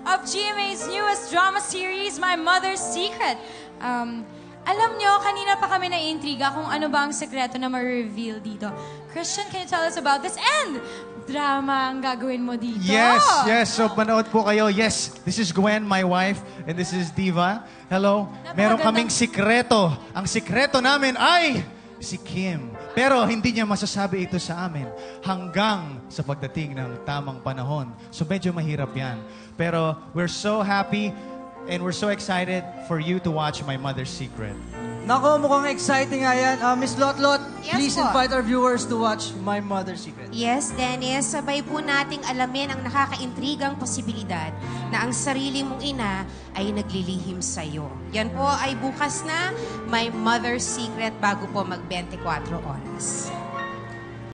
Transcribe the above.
of GMA's newest drama series, My Mother's Secret. Alam nyo, kanina pa kami na-intriga kung ano ba ang sekreto na ma-reveal dito. Christian, can you tell us about this? And drama ang gagawin mo dito. Yes. So, manood po kayo. Yes, this is Gwen, my wife, and this is Diva. Hello. Meron kaming sikreto. Ang sikreto namin ay si Kim. Pero hindi niya masasabi ito sa amin hanggang sa pagdating ng tamang panahon. So, medyo mahirap yan. Pero we're so happy and we're so excited for you to watch My Mother's Secret. Nako, mukhang exciting nga yan. Miss Lotlot, Yes please po. invite our viewers to watch My Mother's Secret. Yes, Dennis, sabay po nating alamin ang nakakaintrigang posibilidad na ang sarili mong ina ay naglilihim sa'yo. Yan po ay bukas na My Mother's Secret bago po mag-24 oras.